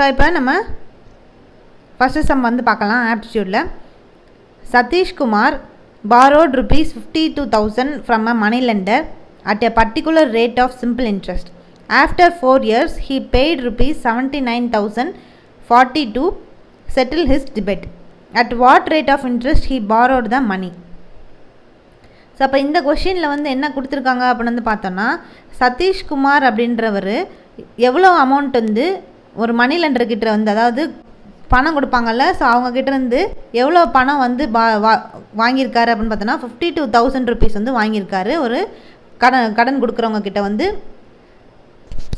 So இப்போ நம்ம first sum வந்து பார்க்கலாம் ஆப்டிடியூடில். Satish Kumar borrowed ₹52,000 from a money lender at a particular rate of simple interest. After 4 years, he paid ₹79,040 to settle his debt. At what rate of interest he borrowed the money? So அப்போ இந்த கொஷினில் வந்து என்ன கொடுத்துருக்காங்க அப்படின்னு வந்து பார்த்தோன்னா, சதீஷ்குமார் அப்படின்றவர் எவ்வளோ அமௌண்ட் வந்து ஒரு மணி லெண்டர்கிட்ட வந்து, அதாவது பணம் கொடுப்பாங்கல்ல, ஸோ அவங்கக்கிட்ட இருந்து எவ்வளோ பணம் வந்து வாங்கியிருக்காரு அப்படின்னு பார்த்தோன்னா ₹52,000 வந்து வாங்கியிருக்காரு. ஒரு கடன் கொடுக்குறவங்க கிட்ட வந்து,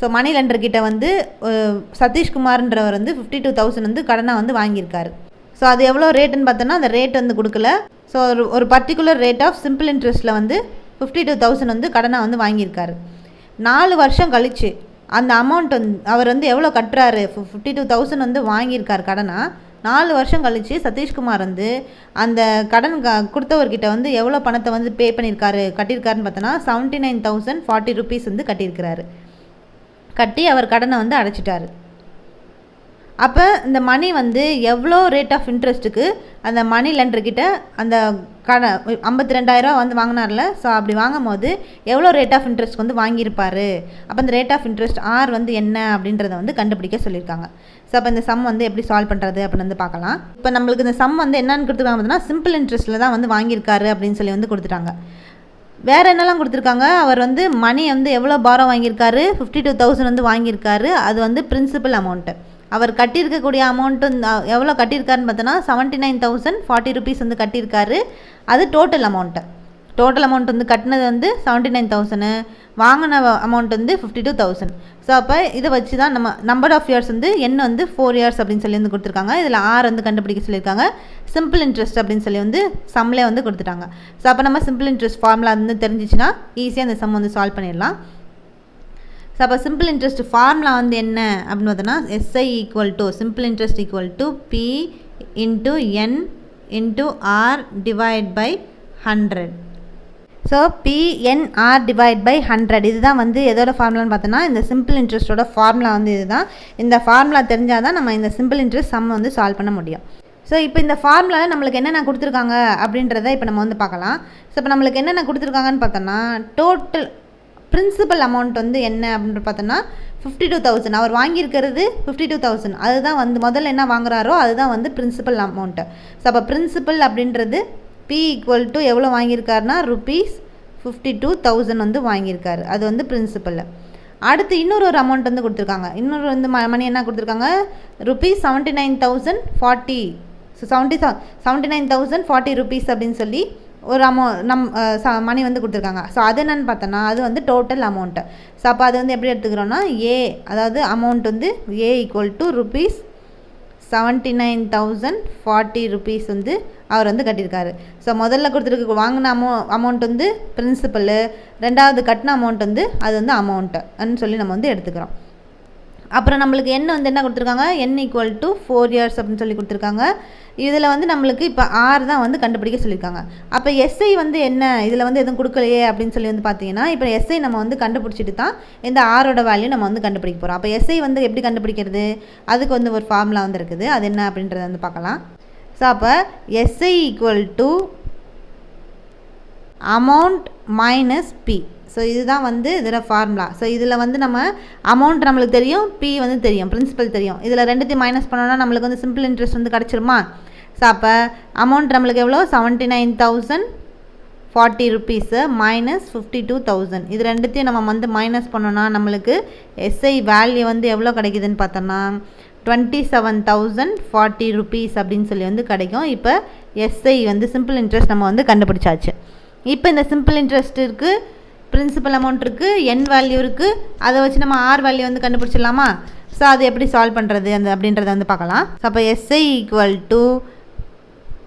ஸோ மணி லெண்டர்கிட்ட வந்து சதீஷ்குமார்ன்றவர் வந்து 52,000 வந்து கடனை வந்து வாங்கியிருக்காரு. ஸோ அது எவ்வளோ ரேட்டுன்னு பார்த்தோன்னா அந்த ரேட் வந்து கொடுக்கல. ஸோ ஒரு பர்டிகுலர் ரேட் ஆஃப் சிம்பிள் இன்ட்ரெஸ்ட்டில் வந்து 52,000 வந்து கடனை வந்து வாங்கியிருக்காரு. 4 வருஷம் கழிச்சு அந்த அமௌண்ட் வந்து அவர் வந்து எவ்வளோ கட்டுறாரு, 52,000 வந்து வாங்கியிருக்கார் கடனாக. 4 வருஷம் கழித்து சதீஷ்குமார் வந்து அந்த கடன் கொடுத்தவர்கிட்ட வந்து எவ்வளோ பணத்தை வந்து பே கட்டியிருக்காருன்னு பார்த்தோன்னா ₹79,040 வந்து கட்டியிருக்கிறாரு. கட்டி அவர் கடனை வந்து அடைச்சிட்டாரு. அப்போ இந்த மணி வந்து எவ்வளோ ரேட் ஆஃப் இன்ட்ரெஸ்ட்டுக்கு அந்த மணி லெண்டர்கிட்ட அந்த கடன் 52,000 வந்து வாங்கினார்ல, ஸோ அப்படி வாங்கும் போது எவ்வளோ ரேட் ஆஃப் இன்ட்ரெஸ்ட் வந்து வாங்கியிருப்பார். அப்போ இந்த ரேட் ஆஃப் இன்ட்ரெஸ்ட் ஆர் வந்து என்ன அப்படின்றத வந்து கண்டுபிடிக்க சொல்லியிருக்காங்க. ஸோ அப்போ இந்த சம் வந்து எப்படி சால்வ் பண்ணுறது அப்படின்னு வந்து பார்க்கலாம். இப்போ நம்மளுக்கு இந்த சம் வந்து என்னென்னு கொடுத்துருக்காங்க பார்த்தீங்கன்னா, சிம்பிள் இன்ட்ரெஸ்ட்டில் தான் வந்து வாங்கியிருக்காரு அப்படின்னு சொல்லி வந்து கொடுத்துட்டாங்க. வேறு என்னெல்லாம் கொடுத்துருக்காங்க, அவர் வந்து மணி வந்து எவ்வளோ பாரோ வாங்கியிருக்காரு, 52,000 வந்து வாங்கியிருக்காரு. அது வந்து பிரின்சிபல் அமௌண்ட்டு. அவர் கட்டியிருக்கக்கூடிய அமௌண்ட்டு எவ்வளோ கட்டியிருக்காருன்னு பார்த்தோன்னா ₹79,040 வந்து கட்டியிருக்காரு. அது டோட்டல் அமௌண்ட் வந்து கட்டினது வந்து 79,000, வாங்கின அமௌண்ட் வந்து 52,000. ஸோ அப்போ இதை வச்சு தான் நம்ம நம்பர் ஆஃப் இயர்ஸ் வந்து என்ன வந்து 4 இயர்ஸ் அப்படின்னு சொல்லி வந்து கொடுத்துருக்காங்க. இதில் ஆர் வந்து கண்டுபிடிக்க சொல்லியிருக்காங்க. சிம்பிள் இன்ட்ரெஸ்ட் அப்படின்னு சொல்லி வந்து சம்மில் வந்து கொடுத்துட்டாங்க. ஸோ அப்போ நம்ம சிம்பிள் இன்ட்ரெஸ்ட் ஃபார்முலா வந்து தெரிஞ்சிச்சுன்னா ஈஸியாக அந்த சம் வந்து சால்வ் பண்ணிடலாம். ஸோ அப்போ சிம்பிள் இன்ட்ரெஸ்ட் ஃபார்முலா வந்து என்ன அப்படின்னு பார்த்தோன்னா, SI simple interest P × N × R / 100. So PNR / 100 இதுதான் வந்து எதோட ஃபார்முலான்னு பார்த்தோன்னா, இந்த சிம்பிள் இன்ட்ரெஸ்ட்டோட ஃபார்முலா வந்து இதுதான். இந்த ஃபார்முலா தெரிஞ்சால் தான் நம்ம இந்த சிம்பிள் இன்ட்ரெஸ்ட் சம் வந்து சால்வ் பண்ண முடியும். ஸோ இப்போ இந்த ஃபார்முலாவில் நம்மளுக்கு என்னென்ன கொடுத்துருக்காங்க அப்படின்றத இப்போ நம்ம வந்து பார்க்கலாம். ஸோ இப்போ நம்மளுக்கு என்னென்ன கொடுத்துருக்காங்கன்னு பார்த்தோன்னா, டோட்டல் பிரின்சிபல் அமௌண்ட் வந்து என்ன அப்படின்னு பார்த்தோன்னா 52,000. அவர் வாங்கியிருக்கிறது 52,000. அதுதான் வந்து முதல்ல என்ன வாங்குறாரோ அதுதான் வந்து பிரின்சிபல் அமௌண்ட்டு. ஸோ அப்போ பிரின்சிபல் அப்படின்றது P = எவ்வளோ வாங்கியிருக்காருனா ₹52,000 வந்து வாங்கியிருக்காரு. அது வந்து பிரின்சிபல். அடுத்து இன்னொரு அமௌண்ட் வந்து கொடுத்துருக்காங்க. இன்னொரு வந்து மணி என்ன கொடுத்துருக்காங்க, ₹79,040. ஸோ ₹79,040 அப்படின்னு சொல்லி ஒரு மணி வந்து கொடுத்துருக்காங்க. ஸோ அது என்னென்னு பார்த்தோன்னா அது வந்து டோட்டல் அமௌண்ட்டு. ஸோ அப்போ அது வந்து எப்படி எடுத்துக்கிறோன்னா அதாவது அமௌண்ட் வந்து A = ₹79,040 வந்து அவர் வந்து கட்டியிருக்காரு. ஸோ முதல்ல வாங்கின அமௌண்ட் வந்து பிரின்சிபலு, ரெண்டாவது கட்டின அமௌண்ட் வந்து அது வந்து அமௌண்ட்டுன்னு சொல்லி நம்ம வந்து எடுத்துக்கிறோம். அப்புறம் நம்மளுக்கு வந்து என்ன கொடுத்துருக்காங்க, N = 4 இயர்ஸ் அப்படின்னு சொல்லி கொடுத்துருக்காங்க. இதில் வந்து நம்மளுக்கு இப்போ ஆர் தான் வந்து கண்டுபிடிக்க சொல்லியிருக்காங்க. அப்போ SI வந்து என்ன, இதில் வந்து எதுவும் கொடுக்கலையே அப்படின்னு சொல்லி வந்து பார்த்தீங்கன்னா, இப்போ SI நம்ம வந்து கண்டுபிடிச்சிட்டு தான் இந்த ஆரோட வேல்யூ நம்ம வந்து கண்டுபிடிக்க போகிறோம். அப்போ SI வந்து எப்படி கண்டுபிடிக்கிறது, அதுக்கு வந்து ஒரு ஃபார்முலா வந்து இருக்குது. அது என்ன அப்படின்றத வந்து பார்க்கலாம். ஸோ அப்போ SI = amount minus P. So இதுதான் வந்து இதில் ஃபார்முலா. ஸோ இதில் வந்து நம்ம அமௌண்ட் நம்மளுக்கு தெரியும், P வந்து தெரியும், பிரின்சிபல் தெரியும். இதில் ரெண்டுத்தையும் மைனஸ் பண்ணோன்னா நம்மளுக்கு வந்து சிம்பிள் இன்ட்ரெஸ்ட் வந்து கிடச்சிருமா. ஸோ அப்போ அமௌண்ட் நம்மளுக்கு எவ்வளோ, ₹79,040 மைனஸ் 52,000. இது ரெண்டுத்தையும் நம்ம வந்து மைனஸ் பண்ணோன்னா நம்மளுக்கு SI வேல்யூ வந்து எவ்வளோ கிடைக்குதுன்னு பார்த்தோன்னா ₹27,040 அப்படின்னு சொல்லி வந்து கிடைக்கும். இப்போ SI வந்து சிம்பிள் இன்ட்ரெஸ்ட் நம்ம வந்து கண்டுபிடிச்சாச்சு. இப்போ இந்த சிம்பிள் இன்ட்ரெஸ்ட் இருக்குது, பிரின்சிபல் அமௌண்ட் இருக்குது, N வேல்யூ இருக்குது. அதை வச்சு நம்ம R வேல்யூ வந்து கண்டுபிடிச்சிடலாமா. ஸோ அது எப்படி சால்வ் பண்ணுறது அப்படின்றத வந்து பார்க்கலாம். ஸோ அப்போ SI =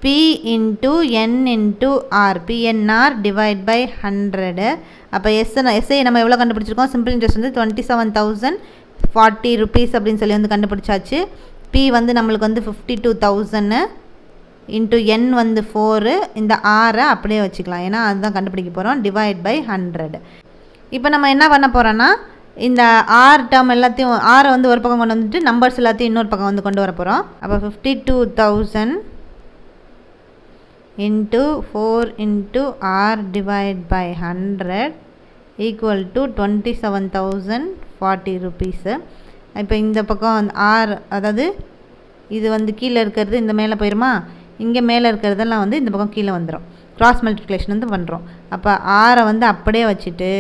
P × N × R PNR / 100. அப்போ SI நம்ம எவ்வளோ கண்டுபிடிச்சிருக்கோம், சிம்பிள் இன்ட்ரெஸ்ட் வந்து ₹27,040 அப்படின்னு சொல்லி வந்து கண்டுபிடிச்சாச்சு. P வந்து நம்மளுக்கு வந்து 52,000 இன்ட்டு N வந்து 4, இந்த ஆரை அப்படியே வச்சுக்கலாம், ஏன்னா அதுதான் கண்டுபிடிக்க போகிறோம், / 100. இப்போ நம்ம என்ன பண்ண போகிறோன்னா இந்த ஆர் டேர்ம் எல்லாத்தையும் ஆரை வந்து ஒரு பக்கம் கொண்டு வந்துட்டு நம்பர்ஸ் எல்லாத்தையும் இன்னொரு பக்கம் வந்து கொண்டு வர போகிறோம். அப்போ 52,000 into 4 into r divided by 100 equal to 27,040 rupees. இப்போ இந்த பக்கம் ஆர், அதாவது இது வந்து கீழே இருக்கிறது இந்த மேலே போயிடுமா, இங்கே மேலே இருக்கிறதெல்லாம் வந்து இந்த பக்கம் கீழே வந்துடும். கிராஸ் மல்டிப்ளிகேஷன் வந்து பண்ணுறோம். அப்போ ஆரை வந்து அப்படியே வச்சுட்டு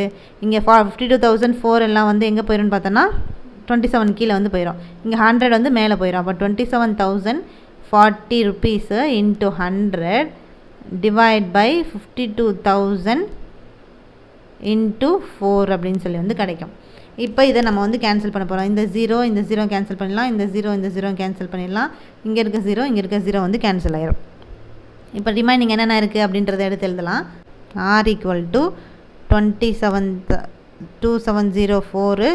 இங்கே 52,004 எல்லாம் வந்து எங்கே போயிடும்னு பார்த்தோன்னா 27 கீழே வந்து போயிடும். இங்கே 100 வந்து மேலே போயிடும். அப்போ 27,040 rupees into 100 divide by 52,000 into 4 அப்படின்னு சொல்லி வந்து கிடைக்கும். இப்போ இதை நம்ம வந்து கேன்சல் பண்ண போகிறோம். இந்த 0 கேன்சல் பண்ணிடலாம், இந்த 0 கேன்சல் பண்ணிடலாம், இங்கே இருக்க 0 இங்கே இருக்க 0 வந்து கேன்சல் ஆயிரும். இப்போ ரிமைனிங் என்னென்ன இருக்குது அப்படின்றத எடுத்து எழுதலாம். r equal to 2704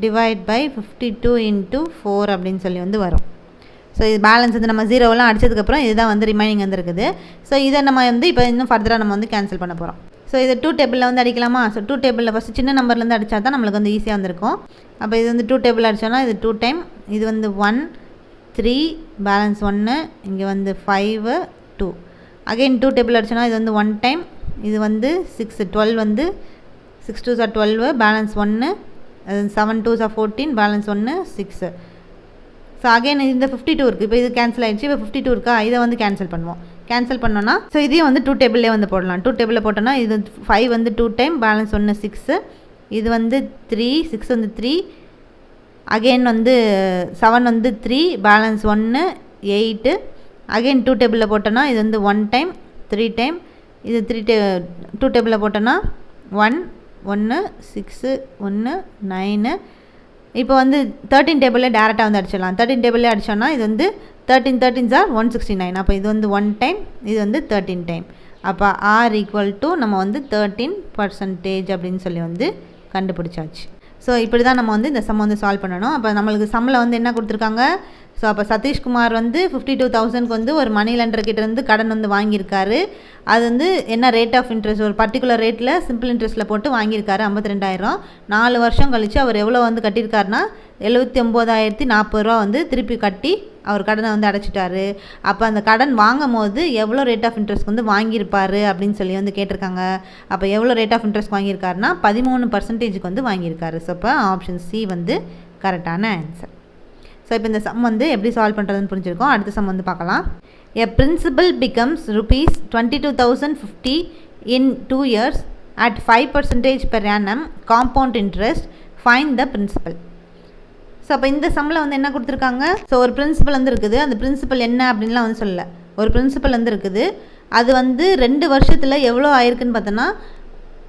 divide by 52 into 4 அப்படின்னு சொல்லி வந்து வரும். ஸோ இது பேலன்ஸ் வந்து நம்ம 0வெல்லாம் அடித்ததுக்கப்புறம் இதுதான் வந்து ரிமைனிங் வந்து இருக்குது. ஸோ இதை நம்ம வந்து இப்போ இன்னும் ஃபர்தராக நம்ம வந்து கேன்சல் பண்ண போகிறோம். ஸோ இது 2 டேபிளில் வந்து அடிக்கலாமா? ஸோ 2 டேபிளில் ஃபஸ்ட்டு சின்ன நம்பர்லேருந்து அடித்தா தான் நம்மளுக்கு வந்து ஈஸியாக வந்துருக்கும். அப்போ இது வந்து 2 டேபிள் அடித்தோன்னா இது 2 டைம், இது வந்து 1 3 பேலன்ஸ் 1, இங்கே வந்து 5 2. அகெயின் 2 டேபிள் அடிச்சோன்னா இது வந்து 1 டைம், இது வந்து 6 12 வந்து 6 2s are 12 balance 1, 7 2s are 14 balance 1 6. So again இந்த 52 இருக்குது. இப்போ இது கேன்சல் ஆகிடுச்சு. இப்போ 52 இருக்கா, இதை வந்து கேன்சல் பண்ணுவோம். கேன்சல் பண்ணோன்னா ஸோ இதையும் வந்து 2 டேபிள்லேயே வந்து போடலாம். 2 டேபிளில் போட்டோன்னா இது 5 வந்து 2 டைம் பேலன்ஸ் 1 6, இது வந்து 3 6 வந்து 3, அகெயின் வந்து 7 வந்து 3 பேலன்ஸ் 1 8. அகெயின் 2 டேபிளில் போட்டோன்னா இது வந்து 1 டைம் 3 டைம், இது 2 டேபிளில் போட்டோன்னா 1 1 6 1 9. இப்போ வந்து 13 டேபிளில் டேரெக்டாக வந்து அடிச்சிடலாம். 13 டேபிளில் அடித்தோன்னா இது வந்து 13 13s are 169. அப்போ இது வந்து 1 டைம், இது வந்து 13 டைம். அப்போ r ஈக்குவல் டு நம்ம வந்து 13% அப்படின்னு சொல்லி வந்து கண்டுபிடிச்சாச்சு. ஸோ இப்படி தான் நம்ம வந்து இந்த சம் வந்து சால்வ் பண்ணணும். அப்போ நம்மளுக்கு சம்மில் வந்து என்ன கொடுத்துருக்காங்க? ஸோ அப்போ சதீஷ்குமார் வந்து 52,000க்கு வந்து ஒரு மணி லெண்டர்கிட்டேருந்து கடன் வந்து வாங்கியிருக்காரு. அது வந்து என்ன ரேட் ஆஃப் இன்ட்ரெஸ்ட், ஒரு பர்டிகுலர் ரேட்டில் சிம்பிள் இன்ட்ரெஸ்ட்டில் போட்டு வாங்கியிருக்காரு 52,000. 4 வருஷம் கழித்து அவர் எவ்வளோ வந்து கட்டியிருக்காருனா 79,040 வந்து திருப்பி கட்டி அவர் கடனை வந்து அடைச்சிட்டாரு. அப்போ அந்த கடன் வாங்கும் போது எவ்வளோ ரேட் ஆஃப் இன்ட்ரெஸ்ட் வந்து வாங்கியிருப்பார் அப்படின்னு சொல்லி வந்து கேட்டிருக்காங்க. அப்போ எவ்வளோ ரேட் ஆஃப் இன்ட்ரெஸ்ட் வாங்கியிருக்காருனா 13% வந்து வாங்கியிருக்காரு. ஸோ இப்போ ஆப்ஷன் சி வந்து கரெக்டான ஆன்சர். ஸோ இப்போ இந்த சம் வந்து எப்படி சால்வ் பண்ணுறதுன்னு புரிஞ்சிருக்கோம். அடுத்த சம் வந்து பார்க்கலாம். A principal becomes rupees 22,050 in 2 years at 5% per annum compound interest. Find the principal. So அப்போ இந்த சம்மில் வந்து என்ன கொடுத்துருக்காங்க? ஸோ ஒரு பிரின்சிபல் வந்து இருக்குது. அந்த பிரின்சிபல் என்ன அப்படின்லாம் வந்து சொல்லலை. ஒரு பிரின்சிபல் வந்து இருக்குது. அது வந்து 2 வருஷத்தில் எவ்வளோ ஆயிருக்குன்னு பார்த்தோன்னா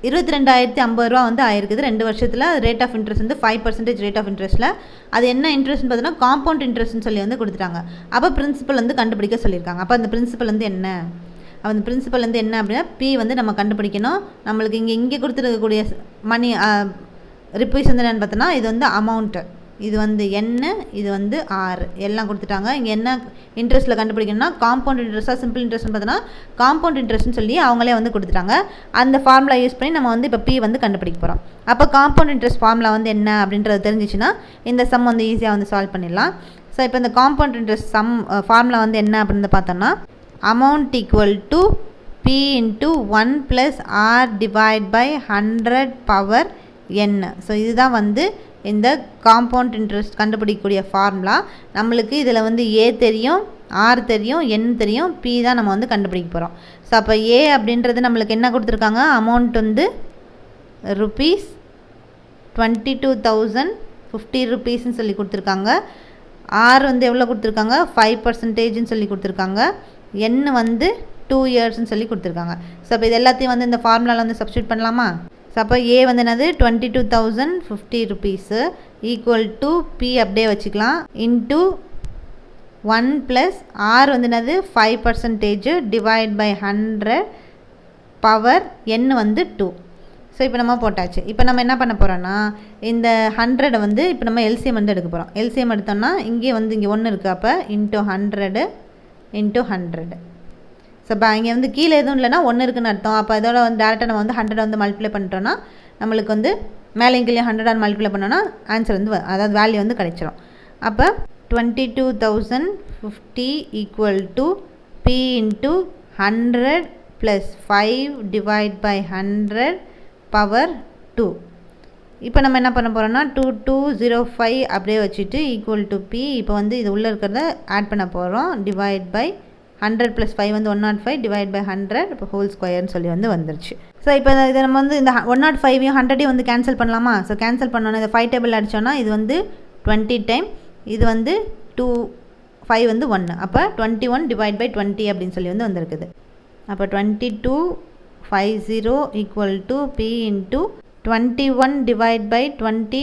22,050 வந்து ஆயிருக்குது 2 வருஷத்தில். ரேட் ஆஃப் இன்ட்ரெஸ்ட் வந்து 5% ரேட் ஆஃப் இன்ட்ரெஸ்ட்டில். அது என்ன இன்ட்ரெஸ்ட்னு பார்த்தோன்னா காம்பவுண்ட் இன்ட்ரெஸ்ட்னு சொல்லி வந்து கொடுத்துட்டாங்க. அப்போ பிரின்சிபல் வந்து கண்டுபிடிக்க சொல்லியிருக்காங்க. அப்போ அந்த பிரின்சிபல் வந்து என்ன? அந்த பிரின்சிபல் வந்து என்ன அப்படின்னா பி வந்து நம்ம கண்டுபிடிக்கணும். நம்மளுக்கு இங்கே கொடுத்துருக்கக்கூடிய மணி ரிப்பீஸ் வந்து என்னென்னு பார்த்தோன்னா இது வந்து அமௌண்ட்டு, இது வந்து என்ன, இது வந்து ஆர் எல்லாம் கொடுத்துட்டாங்க. இங்கே என்ன இன்ட்ரெஸ்ட்டில் கண்டுபிடிக்கணும்னா காம்பவுண்ட் இன்ட்ரெஸ்ட்டாக சிம்பிள் இன்ட்ரெஸ்ட்னு பார்த்தோன்னா காம்பவுண்ட் இன்ட்ரெஸ்ட்னு சொல்லி அவங்களே வந்து கொடுத்துட்டாங்க. அந்த ஃபார்முலா யூஸ் பண்ணி நம்ம வந்து இப்போ பி வந்து கண்டுபிடிக்க போகிறோம். அப்போ காம்பவுண்ட் இன்ட்ரெஸ்ட் ஃபார்முலா வந்து என்ன அப்படின்றது தெரிஞ்சிச்சுன்னா இந்த சம் வந்து ஈஸியாக வந்து சால்வ் பண்ணிடலாம். ஸோ இப்போ இந்த காம்பவுண்ட் இன்ட்ரெஸ்ட் சம் ஃபார்முலா வந்து என்ன அப்படின்னு பார்த்தோன்னா amount equal to P into 1 + r divide by 100 power n. So இதுதான் வந்து இந்த காம்பவுண்ட் இன்ட்ரெஸ்ட் கண்டுபிடிக்கக்கூடிய ஃபார்முலா. நம்மளுக்கு இதில் வந்து ஏ தெரியும், ஆர் தெரியும், என் தெரியும், பி தான் நம்ம வந்து கண்டுபிடிக்க போகிறோம். ஸோ அப்போ ஏ அப்படின்றது நம்மளுக்கு என்ன கொடுத்துருக்காங்க? அமௌண்ட் வந்து ருபீஸ் 22,050 ருபீஸ்ன்னு சொல்லி கொடுத்துருக்காங்க. ஆர் வந்து எவ்வளோ கொடுத்துருக்காங்க? 5%ன்னு சொல்லி கொடுத்துருக்காங்க. என் வந்து 2 இயர்ஸ்ன்னு சொல்லி கொடுத்துருக்காங்க. ஸோ அப்போ இது எல்லாத்தையும் வந்து இந்த ஃபார்முலாவில் வந்து சப்ஸ்டியூட் பண்ணலாமா? ஸோ அப்போ ஏ வந்து என்னது 22,050 ருபீஸு ஈக்குவல் டு பி அப்படியே வச்சுக்கலாம் இன்ட்டு 1 + ஆர் வந்து என்னது 5% டிவைட் பை 100 பவர் n வந்து 2. ஸோ இப்போ நம்ம போட்டாச்சு. இப்போ நம்ம என்ன பண்ண போகிறோன்னா இந்த 100 வந்து இப்போ நம்ம எல்சிஎம் வந்து எடுக்க போகிறோம். எல்சிஎம் எடுத்தோம்னா இங்கே வந்து இங்கே 1 இருக்குது. அப்போ இன்ட்டு 100 இன்ட்டு 100. ஸோ இப்போ இங்கே வந்து கீழே எதுவும் இல்லைனா 1 இருக்குன்னு அர்த்தம். அப்போ இதோட வந்து டேரெக்டாக நம்ம வந்து 100 வந்து மல்டிப்ளை பண்ணிட்டோன்னா நம்மளுக்கு வந்து மேலே கீழே 100 மல்டிப்ளை பண்ணோன்னா ஆன்சர் வந்து அதாவது வேல்யூ வந்து கிடைச்சிரும். அப்போ 22,050 equal to P into 100 + 5 divide by 100 power 2. இப்போ நம்ம என்ன பண்ண போகிறோம்னா 2205 அப்படியே வச்சுட்டு ஈக்குவல் டு P. இப்போ வந்து இது உள்ளே இருக்கிறத ஆட் பண்ண போகிறோம். டிவைட் பை 100 + 5 வந்து 105 டிவைட் பை 100 இப்போ ஹோல் ஸ்கொயர்னு சொல்லி வந்து வந்துருச்சு. ஸோ இப்போ இதை நம்ம வந்து இந்த 105யும் 100ஐயும் வந்து கேன்சல் பண்ணலாமா? ஸோ கேன்சல் பண்ணோன்னா இந்த 5 டேபிள் அடித்தோன்னா இது வந்து 20 டைம், இது வந்து 5 வந்து 1. அப்போ 21 டிவைட் பை 20 அப்படின்னு சொல்லி வந்து வந்திருக்குது. அப்போ 2250 equal to P into 21 divide by 20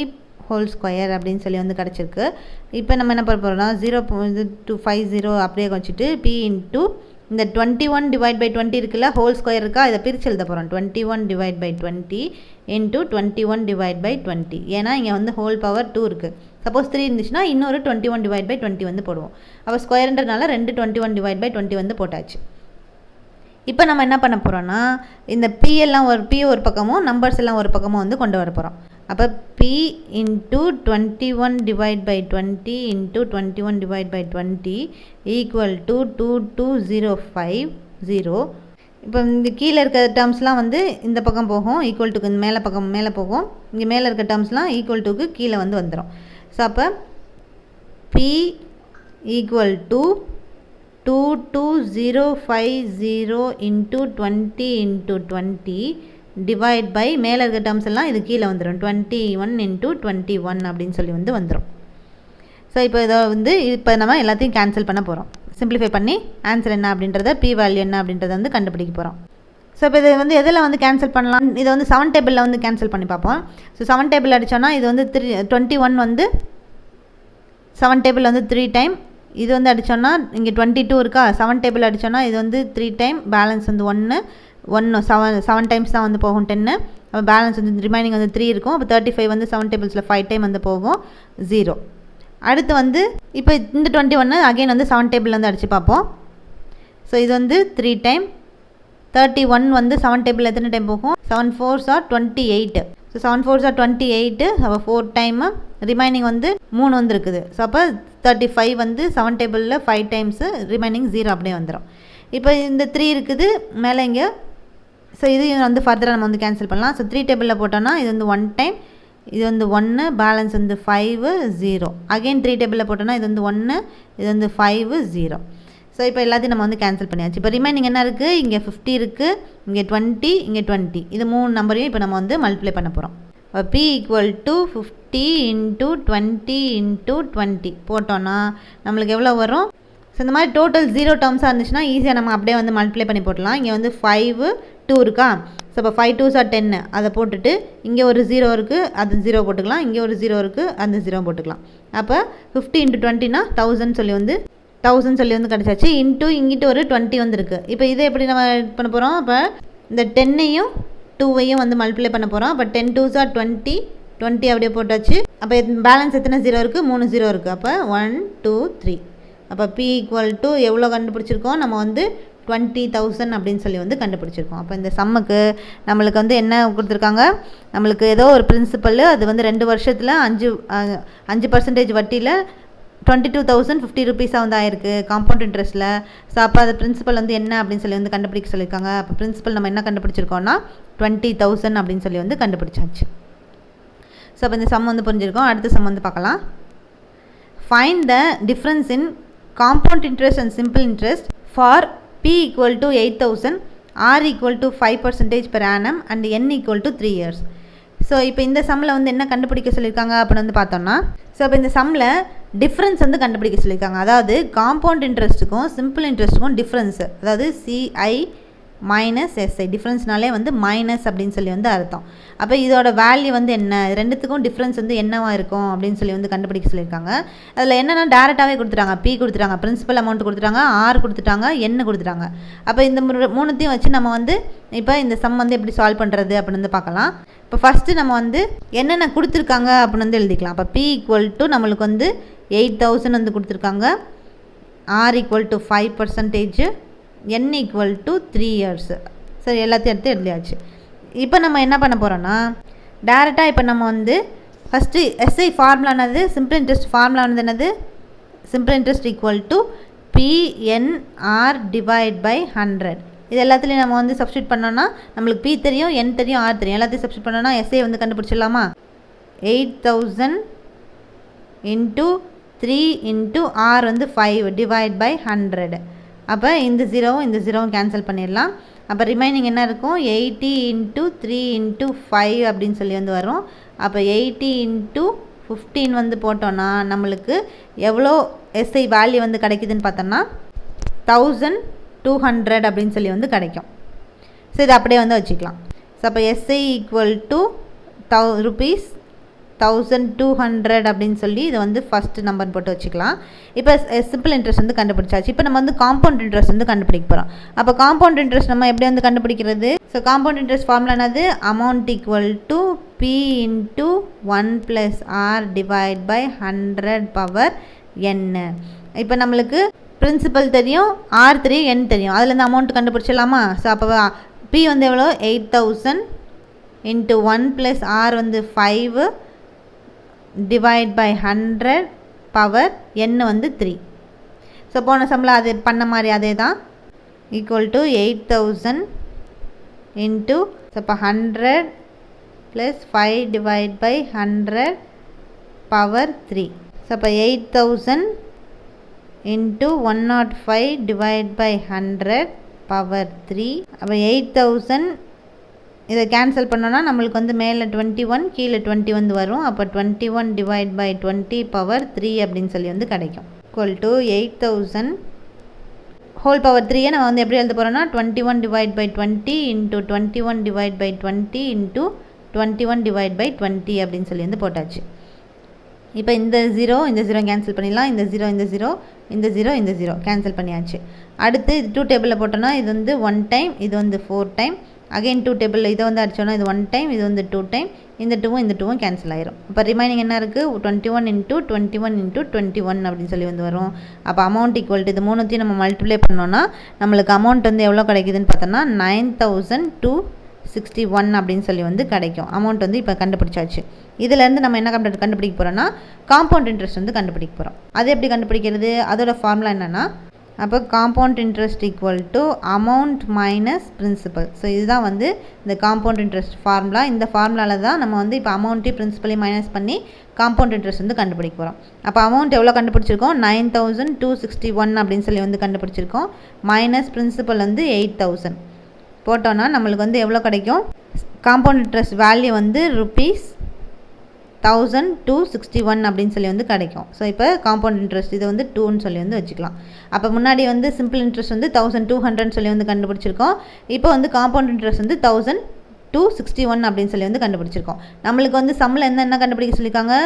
whole square அப்படின்னு சொல்லி வந்து கிடச்சிருக்கு. இப்போ நம்ம என்ன பண்ண போகிறோம்னா 0.250 அப்படியே வச்சுட்டு P இன்ட்டு இந்த 21 டிவைட் பை 20 இருக்குல்ல, ஹோல் ஸ்கொயர் இருக்கா, இதை பிரித்து எழுத போகிறோம். 21 divide by 20 into 21 divide by 20. ஏன்னா இங்கே வந்து ஹோல் பவர் 2 இருக்குது. சப்போஸ் 3 இருந்துச்சுன்னா இன்னொரு 21 டிவைட் பை 20 வந்து போடுவோம். அப்போ ஸ்கொயர்ன்றதுனால 21 டிவைட் பை 20 வந்து போட்டாச்சு. இப்போ நம்ம என்ன பண்ண போகிறோன்னா இந்த P ஒரு பக்கமும் நம்பர்ஸ் எல்லாம் ஒரு பக்கமும் வந்து கொண்டு வர போகிறோம். அப்போ P into 21 divide by 20 into 21 divide by 20 equal to 22050. இப்போ இந்த கீழே இருக்கிற டேர்ம்ஸ்லாம் வந்து இந்த பக்கம் போகும், ஈக்குவல் டுக்கு மேலே பக்கம் மேலே போகும். இங்கே மேலே இருக்க டேர்ம்ஸ்லாம் ஈக்குவல் டுக்கு கீழே வந்து வந்துடும். ஸோ அப்போ P equal to 22050 into 20 into 20 divide by மேலே இருக்க டேர்ம்ஸ் எல்லாம் இது கீழே வந்துடும். 21 இன்ட்டு 21 அப்படின்னு சொல்லி வந்து வந்துடும். ஸோ இப்போ இதை வந்து இப்போ நம்ம எல்லாத்தையும் கேன்சல் பண்ண போகிறோம். சிம்பிளிஃபை பண்ணி ஆன்சர் என்ன அப்படின்றத P வேல்யூ என்ன அப்படின்றத வந்து கண்டுபிடிக்க போகிறோம். ஸோ இப்போ இதை வந்து எதில் வந்து கேன்சல் பண்ணலாம்? இதை வந்து 7 டேபிளில் வந்து கேன்சல் பண்ணி பார்ப்போம். ஸோ 7 டேபிள் அடித்தோன்னா இது வந்து 21 வந்து 7 டேபிள் வந்து 3 டைம். இது வந்து அடித்தோன்னா இங்கே 22 இருக்கா, 7 டேபிள் அடித்தோன்னா இது வந்து 3 டைம், பேலன்ஸ் வந்து 1 7 டைம்ஸ் தான் வந்து போகும் 10. அப்போ பேலன்ஸ் வந்து ரிமைனிங் வந்து 3 இருக்கும். அப்போ 35 வந்து 7 டேபிள்ஸில் 5 டைம் வந்து போகும் 0. அடுத்து வந்து இப்போ இந்த 21 அகைன் வந்து 7 டேபிள் வந்து அடித்து பார்ப்போம். ஸோ இது வந்து 3 டைம். 31 வந்து 7 டேபிள் எத்தனை டைம் போகும்? 7 4s are 28. So 7 4s are 28. அப்போ 4 டைமு, ரிமைனிங் வந்து 3 வந்து இருக்குது. ஸோ அப்போ 35 வந்து 7 டேபிளில் 5 டைம்ஸு, ரிமைனிங் 0 அப்படியே வந்துடும். இப்போ இந்த 3 இருக்குது மேலே இங்கே. ஸோ இது வந்து ஃபர்தராக நம்ம வந்து கேன்சல் பண்ணலாம். ஸோ 3 டேபிளில் போட்டோன்னா இது வந்து 1 டைம், இது வந்து 1, பேலன்ஸ் வந்து 5 0. அகெயின் 3 டேபிளில் போட்டோன்னா இது வந்து 1, இது வந்து 5 0. ஸோ இப்போ எல்லாத்தையும் நம்ம வந்து கேன்சல் பண்ணியாச்சு. இப்போ ரிமைனிங் என்ன இருக்குது? இங்கே 50 இருக்குது, இங்கே 20, இங்கே 20. இது 3 நம்பரையும் இப்போ நம்ம வந்து மல்டிப்ளை பண்ண போகிறோம். இப்போ P equal to 50 into 20 into 20 போட்டோன்னா நம்மளுக்கு எவ்வளோ வரும்? ஸோ இந்த மாதிரி டோட்டல் 0 டேர்ம்ஸாக இருந்துச்சுன்னா ஈஸியாக நம்ம அப்படியே வந்து மல்டிப்ளை பண்ணி போட்டலாம். இங்கே வந்து 5 2 இருக்கா, ஸோ இப்போ 5 2s are 10 அதை போட்டுட்டு இங்கே ஒரு 0 இருக்குது, அது 0 போட்டுக்கலாம். இங்கே ஒரு 0 இருக்குது, அந்த 0 போட்டுக்கலாம். அப்போ 50 இன்ட்டு 20னா 1000 சொல்லி வந்து கிடச்சாச்சு. இன்ட்டு இங்கிட்டு ஒரு 20 வந்துருக்கு. இப்போ இதை எப்படி நம்ம பண்ண போகிறோம்? அப்போ இந்த 10ஐயும் 2ஐயும் வந்து மல்டிப்ளை பண்ண போகிறோம். அப்போ 10 2s are 20 அப்படியே போட்டாச்சு. அப்போ பேலன்ஸ் எத்தனை 0 இருக்குது? 3 0 இருக்குது. அப்போ 1 2 3. அப்போ P ஈக்குவல் டு எவ்வளோ கண்டுபிடிச்சிருக்கோம்? நம்ம வந்து 20,000 அப்படின்னு சொல்லி வந்து கண்டுபிடிச்சிருக்கோம். அப்போ இந்த சம்முக்கு நம்மளுக்கு வந்து என்ன கொடுத்துருக்காங்க? நம்மளுக்கு ஏதோ ஒரு பிரின்சிபல், அது வந்து 2 வருஷத்தில் 5% வட்டியில் 22,050 ருபீஸாக வந்து ஆயிருக்கு காம்பவுண்ட் இன்ட்ரெஸ்ட்டில். ஸோ அப்போ அது பிரின்சிபல் வந்து என்ன அப்படின்னு சொல்லி வந்து கண்டுபிடிக்க சொல்லியிருக்காங்க. அப்போ பிரின்சிபல் நம்ம என்ன கண்டுபிடிச்சிருக்கோம்னா 20,000 அப்படின்னு சொல்லி வந்து கண்டுபிடிச்சாச்சு. ஸோ அப்போ இந்த சம் வந்து புரிஞ்சிருக்கோம். அடுத்த சம் வந்து பார்க்கலாம். Find the difference in compound interest and simple interest for P equal to 8,000, R equal to 5% per annum and N equal to 3 years. So இப்போ இந்த சம்மில் வந்து என்ன கண்டுபிடிக்க சொல்லியிருக்காங்க அப்படின்னு வந்து பார்த்தோம்னா, ஸோ இப்போ இந்த சம்மில் டிஃப்ரென்ஸ் வந்து கண்டுபிடிக்க சொல்லியிருக்காங்க. அதாவது காம்பவுண்ட் இன்ட்ரெஸ்ட்டுக்கும் சிம்பிள் இன்ட்ரெஸ்ட்டுக்கும் டிஃப்ரென்ஸு, அதாவது CI மைனஸ் SI, டிஃப்ரென்ஸ்னாலே வந்து மைனஸ் அப்படின்னு சொல்லி வந்து அர்த்தம். அப்போ இதோட வேல்யூ வந்து என்ன, ரெண்டுத்துக்கும் டிஃப்ரென்ஸ் வந்து என்னவாக இருக்கும் அப்படின்னு சொல்லி வந்து கண்டுபிடிக்க சொல்லியிருக்காங்க. அதில் என்னென்னா டேரெக்டாகவே கொடுத்துட்டாங்க. P கொடுத்துட்டாங்க, பிரின்சிபல் அமௌண்ட் கொடுத்துட்டாங்க, R கொடுத்துட்டாங்க, N கொடுத்துட்டாங்க. அப்போ இந்த மூணுத்தையும் வச்சு நம்ம வந்து இப்போ இந்த சம் வந்து எப்படி சால்வ் பண்ணுறது அப்படின்னு வந்து பார்க்கலாம். இப்போ ஃபஸ்ட்டு நம்ம வந்து என்னென்ன கொடுத்துருக்காங்க அப்படின்னு வந்து எழுதிக்கலாம். அப்போ P ஈக்குவல் டு நம்மளுக்கு வந்து 8,000 வந்து கொடுத்துருக்காங்க, R equal to 5%, N equal to 3 years. சரி, எல்லாத்தையும் எடுத்து எழுதியாச்சு. இப்போ நம்ம என்ன பண்ண போகிறோன்னா டேரெக்டாக இப்போ நம்ம வந்து ஃபஸ்ட்டு எஸ்ஐ ஃபார்முலானது சிம்பிள் இன்ட்ரெஸ்ட் ஃபார்முலானது என்னது simple interest equal to PNR divide by 100. இது எல்லாத்துலேயும் நம்ம வந்து சப்ஸ்டியூட் பண்ணோன்னா நம்மளுக்கு பி தெரியும், என் தெரியும், ஆர் தெரியும். எல்லாத்தையும் சப்ஸ்டியூட் பண்ணோன்னா எஸ்ஐ வந்து கண்டுபிடிச்சிடலாமா? 8000 இன்ட்டு 3 இன்ட்டு ஆர் வந்து 5 டிவைட் பை 100. அப்போ இந்த ஜீரோவும் இந்த ஜீரோவும் கேன்சல் பண்ணிடலாம். அப்போ ரிமைனிங் என்ன இருக்கும்? 80 இன்ட்டு 3 இன்ட்டு 5 அப்படின்னு சொல்லி வந்து வரும். அப்போ 80 இன்ட்டு 15 வந்து போட்டோன்னா நம்மளுக்கு எவ்வளோ எஸ்ஐ வேல்யூ வந்து கிடைக்குதுன்னு பார்த்தோன்னா 1200 அப்படின்னு சொல்லி வந்து கிடைக்கும். ஸோ இதை அப்படியே வந்து வச்சுக்கலாம். ஸோ அப்போ எஸ்ஐ ஈக்குவல் டு rupees 1200 அப்படின்னு சொல்லி இதை வந்து ஃபஸ்ட்டு நம்பர் போட்டு வச்சுக்கலாம். இப்போ சிம்பிள் இன்ட்ரெஸ்ட் வந்து கண்டுபிடிச்சாச்சு. இப்போ நம்ம வந்து காம்பவுண்ட் இன்ட்ரெஸ்ட் வந்து கண்டுபிடிக்க போகிறோம். அப்போ காம்பவுண்ட் இன்ட்ரெஸ்ட் நம்ம எப்படி வந்து கண்டுபிடிக்கிறது? ஸோ காம்பவுண்ட் இன்ட்ரெஸ்ட் ஃபார்முலா என்னது? Amount equal to P into 1 + R divide by 100 power n. இப்போ நம்மளுக்கு பிரின்சிபல் தெரியும், ஆர் தெரியும், என் தெரியும். அதுலேருந்து அமௌண்ட் கண்டுபிடிச்சிடலாமா? ஸோ அப்போ பி வந்து எவ்வளோ? 8000 இன்ட்டு 1 + ஆர் வந்து 5 டிவைட் பை 100 பவர் n வந்து 3. ஸோ போன சம்பளம் அது பண்ண மாதிரி அதே தான். ஈக்குவல் டு 8000 இன்ட்டு இப்போ 100 + 5 டிவைட் பை 100 பவர் 3. ஸோ அப்போ 8000 இன்ட்டு 105 டிவைட் பை 100 பவர் 3. அப்போ 8000 இதை கேன்சல் பண்ணோன்னா நம்மளுக்கு வந்து மேலே 21 கீழே 20 வந்து வரும். அப்போ 21 டிவைட் பை 20 பவர் 3 அப்படின்னு சொல்லி வந்து கிடைக்கும். ஈக்குவல் டு 8000 ஹோல் பவர் 3 நம்ம வந்து எப்படி எழுத போகிறோம்னா 21 divide by 20 into 21 divide by 20 into 21 divide by 20 அப்படின்னு சொல்லி வந்து போட்டாச்சு. இப்போ இந்த ஜீரோ கேன்சல் பண்ணிடலாம். இந்த ஜீரோ கேன்சல் பண்ணியாச்சு. அடுத்து இது 2 டேபிளில் போட்டோன்னா இது வந்து 1 டைம், இது வந்து 4 டைம். அகைன் 2 டேபிளில் இதை வந்து அடிச்சோன்னா இது 1 டைம், இது வந்து 2 டைம். இந்த 2வும் கேன்சல் ஆயிரும். அப்போ ரிமைனிங் என்ன இருக்குது? 21 இன்ட்டு 21 இன்ட்டு 21 அப்படின்னு சொல்லி வந்து வரும். அப்போ அமௌண்ட் ஈக்குவல் டு இது மூணுத்தையும் நம்ம மல்டிப்ளை பண்ணோன்னா நம்மளுக்கு அமௌண்ட் வந்து எவ்வளோ கிடைக்குதுன்னு பார்த்தோன்னா 9261 அப்படின்னு சொல்லி வந்து கிடைக்கும். அமௌண்ட் வந்து இப்போ கண்டுபிடிச்சாச்சு. இதிலேருந்து நம்ம என்ன கண்டுபிடிக்க போகிறோன்னா காம்பவுண்ட் இன்ட்ரெஸ்ட் வந்து கண்டுபிடிக்க போகிறோம். அது எப்படி கண்டுபிடிக்கிறது? அதோட ஃபார்முலா என்னென்னா அப்போ compound interest equal to amount minus principal. So இதுதான் வந்து இந்த காம்பவுண்ட் இன்ட்ரெஸ்ட் ஃபார்முலா. இந்த ஃபார்முலாவில் தான் நம்ம வந்து இப்போ அமௌண்ட்டையும் பிரின்சிபலையும் மைனஸ் பண்ணி காம்பவுண்ட் இன்ட்ரெஸ்ட் வந்து கண்டுபிடிக்க போகிறோம். அப்போ அமௌண்ட் எவ்வளோ கண்டுபிடிச்சிருக்கோம்? 9261 அப்படின்னு சொல்லி வந்து கண்டுபிடிச்சிருக்கோம். மைனஸ் பிரின்சிபல் வந்து 8000 போட்டோன்னா நம்மளுக்கு வந்து எவ்வளோ கிடைக்கும்? காம்பவுண்ட் இன்ட்ரெஸ்ட் வேல்யூ வந்து ₹1261 அப்படின்னு சொல்லி வந்து கிடைக்கும். ஸோ இப்போ காம்பவுண்ட் இன்ட்ரெஸ்ட் இது வந்து 2ன்னு சொல்லி வந்து வச்சுக்கலாம். அப்போ முன்னாடி வந்து சிம்பிள் இன்ட்ரெஸ்ட் வந்து 1200 சொல்லி வந்து கண்டுபிடிச்சிருக்கோம். இப்போ வந்து காம்பவுண்ட் இன்ட்ரெஸ்ட் வந்து 1261 அப்படின்னு சொல்லி வந்து கண்டுபிடிச்சிருக்கோம். நம்மளுக்கு வந்து சம்மில் என்ன கண்டுபிடிக்க சொல்லியிருக்காங்க?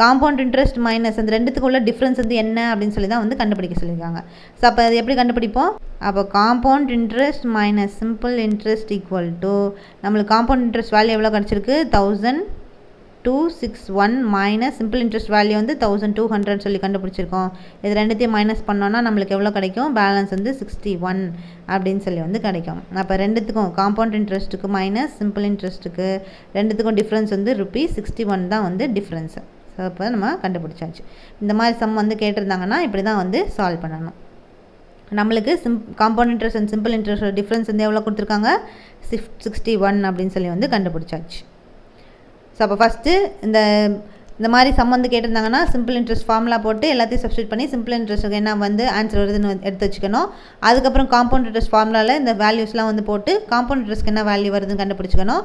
காம்பவுண்ட் இன்ட்ரெஸ்ட் மைனஸ் அந்த ரெண்டுத்துக்கு உள்ள டிஃப்ரென்ஸ் வந்து என்ன அப்படின்னு சொல்லி தான் வந்து கண்டுபிடிக்க சொல்லியிருக்காங்க. ஸோ அப்போ அது எப்படி கண்டுபிடிப்போம்? அப்போ compound interest minus simple interest equal to நம்மளுக்கு காம்பவுண்ட் இன்ட்ரெஸ்ட் வேல்யூ எவ்வளோ கிடச்சிருக்கு? 1261 மைனஸ் சிம்பிள் இன்ட்ரெஸ்ட் வேல்யூ வந்து 1200 சொல்லி கண்டுபிடிச்சிருக்கோம். இது ரெண்டுத்தையும் மைனஸ் பண்ணோன்னா நம்மளுக்கு எவ்வளோ கிடைக்கும்? பேலன்ஸ் வந்து 61 அப்படின்னு சொல்லி வந்து கிடைக்கும். அப்போ ரெண்டுத்துக்கும் காம்பவுண்ட் இன்ட்ரெஸ்ட்டுக்கு மைனஸ் சிம்பிள் இன்ட்ரெஸ்ட்டுக்கு ரெண்டுத்துக்கும் டிஃப்ரென்ஸ் வந்து ₹61 தான் வந்து டிஃப்ரென்ஸு. ஸோ இப்போ நம்ம கண்டுபிடிச்சாச்சு. இந்த மாதிரி சம் வந்து கேட்டிருந்தாங்கன்னா இப்படி தான் வந்து சால்வ் பண்ணணும். நம்மளுக்கு compound interest and simple interest difference வந்து எவ்வளோ கொடுத்துருக்காங்க? 61 அப்படின்னு சொல்லி வந்து கண்டுபிடிச்சாச்சு. ஸோ அப்போ ஃபஸ்ட்டு இந்த மாதிரி சம் வந்து கேட்டிருந்தாங்கன்னா சிம்பிள் இன்ட்ரெஸ்ட் ஃபார்முலா போட்டு எல்லாத்தையும் சப்ஸ்டியூட் பண்ணி சிம்பிள் இன்ட்ரெஸ்ட்டுக்கு என்ன வந்து ஆன்சர் வருதுன்னு எடுத்து வச்சுக்கணும். அதுக்கப்புறம் காம்பவுண்ட் இன்ட்ரெஸ்ட் ஃபார்முலாவில் இந்த வேல்யூஸ்லாம் வந்து போட்டு காம்பவுண்ட் இன்ட்ரெஸ்ட்க்கு என்ன வேல்யூ வருதுன்னு கண்டுபிடிச்சிக்கணும்.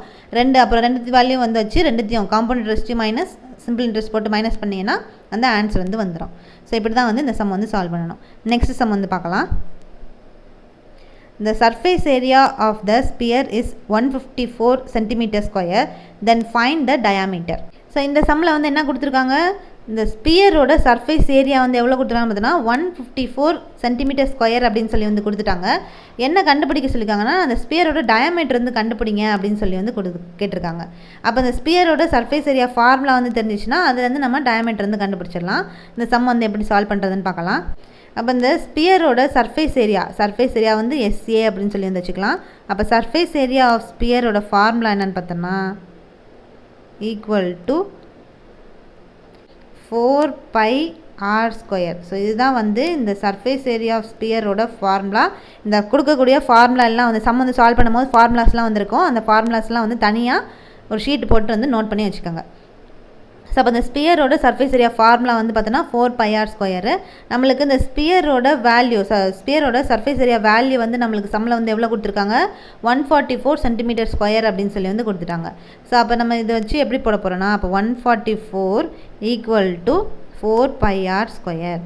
அப்புறம் ரெண்டு வேல்யூ வந்து வச்சு ரெண்டுத்தையும் காம்பவுண்ட் இன்ட்ரெஸ்ட்டையும் மைனஸ் சிம்பிள் இன்ட்ரெஸ்ட் போட்டு மைனஸ் பண்ணிங்கன்னா அந்த ஆன்சர் வந்து வந்துடும். ஸோ இப்படி தான் வந்து இந்த சம் வந்து சால்வ் பண்ணணும். நெக்ஸ்ட் சம் வந்து பார்க்கலாம். The surface area of the sphere is 154 cm square. Then find the diameter. So இந்த சம்மில் வந்து என்ன கொடுத்துருக்காங்க? இந்த ஸ்பியரோட சர்ஃபேஸ் ஏரியா வந்து எவ்வளோ கொடுத்துருக்காங்க பார்த்தீங்கன்னா 154 cm ஸ்கொயர் அப்படின்னு சொல்லி வந்து கொடுத்துட்டாங்க. என்ன கண்டுபிடிக்க சொல்லியிருக்காங்கன்னா அந்த ஸ்பியரோட டயாமீட்டர் வந்து கண்டுபிடிங்க அப்படின்னு சொல்லி வந்து கேட்டிருக்காங்க. அப்போ இந்த ஸ்பியரோட சர்ஃபேஸ் ஏரியா ஃபார்முலா வந்து தெரிஞ்சிச்சுன்னா அதுலேருந்து நம்ம டயாமீட்டர் வந்து கண்டுபிடிச்சிடலாம். இந்த சம் வந்து எப்படி சால்வ் பண்ணுறதுன்னு பார்க்கலாம். அப்போ இந்த ஸ்பியரோட சர்ஃபேஸ் ஏரியா வந்து SA அப்படின்னு சொல்லி வந்து வச்சுக்கலாம். அப்போ சர்ஃபேஸ் ஏரியா ஆஃப் ஸ்பியரோட ஃபார்முலா என்னென்னு பார்த்தோம்னா ஈக்குவல் டு 4πr². ஸோ இதுதான் வந்து இந்த சர்ஃபேஸ் ஏரியா ஆஃப் ஸ்பியரோட ஃபார்முலா. இந்த கொடுக்கக்கூடிய ஃபார்முலா எல்லாம் வந்து சம் வந்து சால்வ் பண்ணும்போது ஃபார்முலாஸ்லாம் வந்திருக்கும். அந்த ஃபார்முலாஸ்லாம் வந்து தனியாக ஒரு ஷீட் போட்டு வந்து நோட் பண்ணி வச்சுக்கோங்க. ஸோ அப்போ இந்த ஸ்பியரோட சர்ஃபேஸ் ஏரியா ஃபார்முலா வந்து பார்த்தோன்னா 4πr². நம்மளுக்கு இந்த ஸ்பியரோட வேல்யூ ஸ்பியரோட சர்ஃபேஸ் ஏரியா வேல்யூ வந்து நம்மளுக்கு சம்மில் வந்து எவ்வளோ கொடுத்துருக்காங்க, 144 cm² அப்படின்னு சொல்லி வந்து கொடுத்துட்டாங்க. ஸோ அப்போ நம்ம இதை வச்சு எப்படி போட போகிறோன்னா, அப்போ 144 ஈக்குவல் டு 4πr².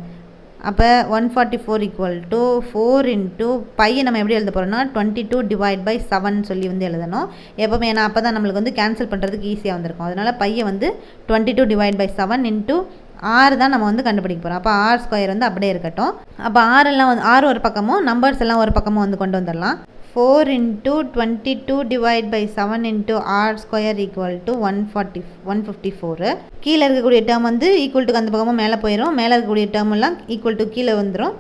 அப்போ 144 ஈக்குவல் டு 4 இன்ட்டு பையை நம்ம எப்படி எழுத போகிறோம்னா 22/7 சொல்லி வந்து எழுதணும் எப்போவுமே. ஏன்னா அப்போ தான் நம்மளுக்கு வந்து கேன்சல் பண்ணுறதுக்கு ஈஸியாக வந்திருக்கும். அதனால் பையை வந்து 22/7 இன்ட்டு ஆறு தான் நம்ம வந்து கண்டுபிடிக்க போகிறோம். அப்போ r² வந்து அப்படியே இருக்கட்டும். அப்போ ஆறெல்லாம் வந்து ஆறு ஒரு பக்கமும் நம்பர்ஸ் எல்லாம் ஒரு பக்கமும் வந்து கொண்டு வந்துடலாம். 4 into 22/7 into r² equal to 154. கீழே இருக்கக்கூடிய டேர்ம் வந்து ஈக்குவல் டு அந்த பக்கமும் மேலே போயிடும். மேலே இருக்கக்கூடிய டேர்ம் எல்லாம் ஈக்குவல் டு கீழே வந்துடும்.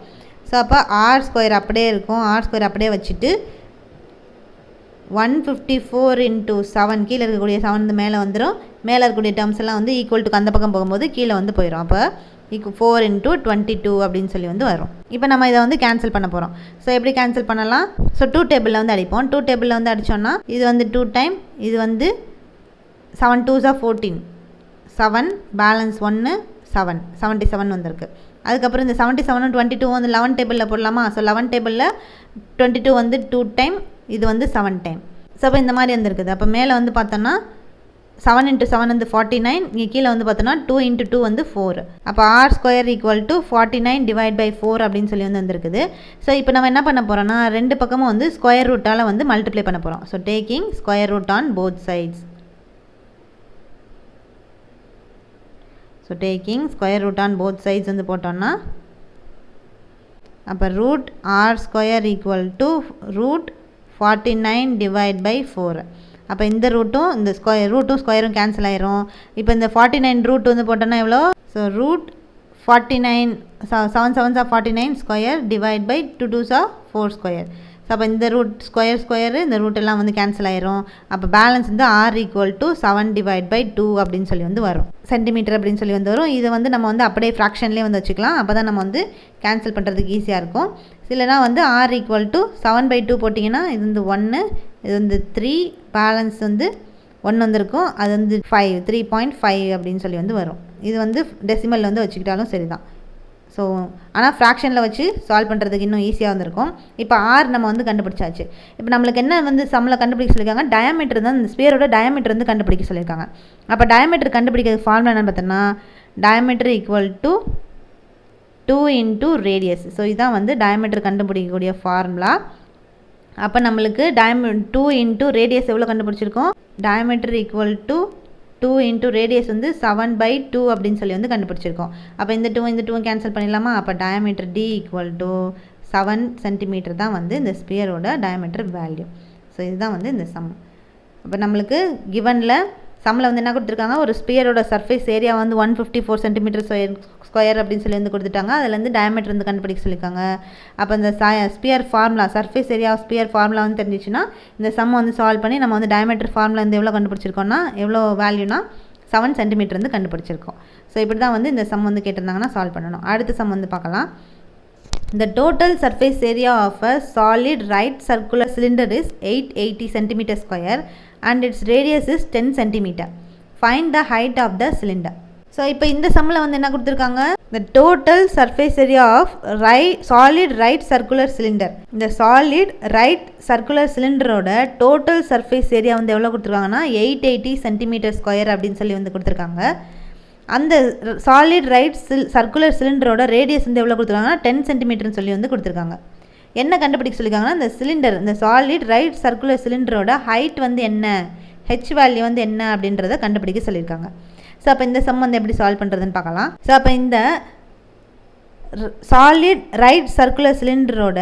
ஸோ அப்போ r² அப்படியே இருக்கும். r² அப்படியே வச்சுட்டு 154 இன்ட்டு 7 கீழே இருக்கக்கூடிய 7 வந்து மேலே வந்துடும். மேலே இருக்கக்கூடிய டேர்ம்ஸ் எல்லாம் வந்து ஈக்குவல் டு அந்த பக்கம் போகும்போது கீழே வந்து போயிடும். அப்போ 4 இன்ட்டு 22 அப்படின்னு சொல்லி வந்து வரும். இப்போ நம்ம இதை வந்து கேன்சல் பண்ண போகிறோம். ஸோ எப்படி கேன்சல் பண்ணலாம்? ஸோ 2 டேபிளில் வந்து அடிப்போம். 2 டேபிளில் வந்து அடித்தோன்னா இது வந்து 2 டைம், இது வந்து 7 2s 14, 7 பேலன்ஸ் 1 7 77 வந்திருக்கு. அதுக்கப்புறம் இந்த 77 22 வந்து 11 டேபிளில் போடலாமா? ஸோ 11 டேபிளில் 22 வந்து 2 டைம், இது வந்து 7 டைம். ஸோ அப்போ இந்த மாதிரி வந்துருக்குது. அப்போ மேலே வந்து பார்த்தோன்னா 7 இன்ட்டு 7 வந்து 49. இங்கே கீழே வந்து பார்த்தோன்னா 2 இன்ட்டு 2 வந்து 4. அப்போ r² ஈக்குவல் டு 49/4 அப்படின்னு சொல்லி வந்து வந்துருக்குது. ஸோ இப்போ நம்ம என்ன பண்ண போகிறோம்னா ரெண்டு பக்கமும் வந்து ஸ்கொயர் ரூட்டால் வந்து மல்டிப்ளை பண்ண போகிறோம். So taking square root on both sides. So taking square root on both sides வந்து போட்டோம்னா அப்போ root r² equal to root 49/4. அப்போ இந்த ரூட்டும் இந்த ஸ்கொயரும் கேன்சல் ஆயிரும். இப்போ இந்த 49 ரூட் வந்து போட்டோன்னா எவ்வளோ? So root 49 7 7s 49 square divide by 2 2s 4². So அப்போ இந்த ரூட் ஸ்கொயரு இந்த ரூட் எல்லாம் வந்து கேன்சல் ஆயிரும். அப்போ பேலன்ஸ் வந்து r ஈக்குவல் டு 7/2 அப்படின்னு சொல்லி வந்து வரும். சென்டிமீட்டர் அப்படின்னு சொல்லி வந்து வரும். இதை வந்து நம்ம வந்து அப்படியே ஃப்ராக்ஷன்லேயே வந்து வச்சுக்கலாம். அப்போ தான் நம்ம வந்து கேன்சல் பண்ணுறதுக்கு ஈஸியாக இருக்கும். இல்லைனா வந்து r ஈக்குவல் டு 7/2 போட்டிங்கன்னா இது வந்து 1, இது வந்து 3, பேலன்ஸ் வந்து 1 வந்திருக்கும். அது வந்து 5 3.5 அப்படின்னு சொல்லி வந்து வரும். இது வந்து டெசிமலில் வந்து வச்சுக்கிட்டாலும் சரி தான். ஸோ ஆனால் ஃப்ராக்ஷனில் வச்சு சால்வ் பண்ணுறதுக்கு இன்னும் ஈஸியாக வந்திருக்கும். இப்போ r நம்ம வந்து கண்டுபிடிச்சாச்சு. இப்போ நம்மளுக்கு என்ன வந்து சம்மில் கண்டுபிடிக்க சொல்லியிருக்காங்க, டயாமீட்டர் தான். இந்த ஸ்பியரோட டயாமீட்டர் வந்து கண்டுபிடிக்க சொல்லியிருக்காங்க. அப்போ டயாமீட்டர் கண்டுபிடிக்கிறது ஃபார்முலா என்னென்னு பார்த்தோன்னா diameter equal to 2 into radius. So இதுதான் வந்து டயாமீட்டர் கண்டுபிடிக்கக்கூடிய ஃபார்முலா. அப்போ நம்மளுக்கு 2 இன்ட்டு ரேடியஸ் எவ்வளோ கண்டுபிடிச்சிருக்கோம்? Diameter equal to 2 into radius வந்து 7/2 அப்படின்னு சொல்லி வந்து கண்டுபிடிச்சிருக்கோம். அப்போ இந்த 2 கேன்சல் பண்ணிடலாமா? அப்போ diameter d equal to 7 centimetre தான் வந்து இந்த ஸ்பியரோட டயாமீட்டர் வேல்யூ. ஸோ இதுதான் வந்து இந்த சம். அப்போ நம்மளுக்கு கிவனில் சம்மில் வந்து என்ன கொடுத்துருக்காங்க, ஒரு ஸ்பியரோட சர்ஃபேஸ் ஏரியா வந்து 154 cm² அப்படின்னு சொல்லி வந்து கொடுத்துட்டாங்க. அதில் வந்து டயாமீட்டர் வந்து கண்டுபிடிக்க சொல்லியிருக்காங்க. அப்போ இந்த sphere formula surface area of sphere formula வந்து தெரிஞ்சிச்சுன்னா இந்த சம் வந்து சால்வ் பண்ணி நம்ம வந்து டயாமீட்டர் ஃபார்முலா வந்து எவ்வளோ கண்டுபிடிச்சிருக்கோம்னா எவ்வளோ வேல்யூனா 7 சென்டிமீட்டர் வந்து கண்டுபிடிச்சிருக்கோம். ஸோ இப்படி தான் வந்து இந்த சம் வந்து கேட்டிருந்தாங்கன்னா சால்வ் பண்ணணும். அடுத்த சம் வந்து பார்க்கலாம். The total surface area of a solid right circular cylinder is 880 cm² and its radius is 10 cm. Find the height of the cylinder. So இப்போ இந்த சம்மில் வந்து என்ன கொடுத்துருக்காங்க, the total surface area of solid right circular cylinder. இந்த solid right circular cylinderோட total surface area வந்து எவ்வளோ கொடுத்துருக்காங்கன்னா 880 cm² அப்படின்னு சொல்லி வந்து கொடுத்துருக்காங்க. அந்த சாலிட் ரைட் சர்க்குலர் சிலிண்டரோட ரேடியஸ் வந்து எவ்வளோ கொடுத்துருக்காங்கன்னா 10 சென்டிமீட்டர்னு சொல்லி வந்து கொடுத்துருக்காங்க. என்ன கண்டுபிடிக்க சொல்லியிருக்காங்கன்னா இந்த சிலிண்டர் இந்த சாலிட் ரைட் சர்க்குலர் சிலிண்டரோட ஹைட் வந்து என்ன, ஹெச் வேல்யூ வந்து என்ன அப்படின்றத கண்டுபிடிக்க சொல்லியிருக்காங்க. ஸோ அப்போ இந்த சம் வந்து எப்படி சால்வ் பண்ணுறதுன்னு பார்க்கலாம். ஸோ அப்போ இந்த சாலிட் ரைட் சர்க்குலர் சிலிண்டரோட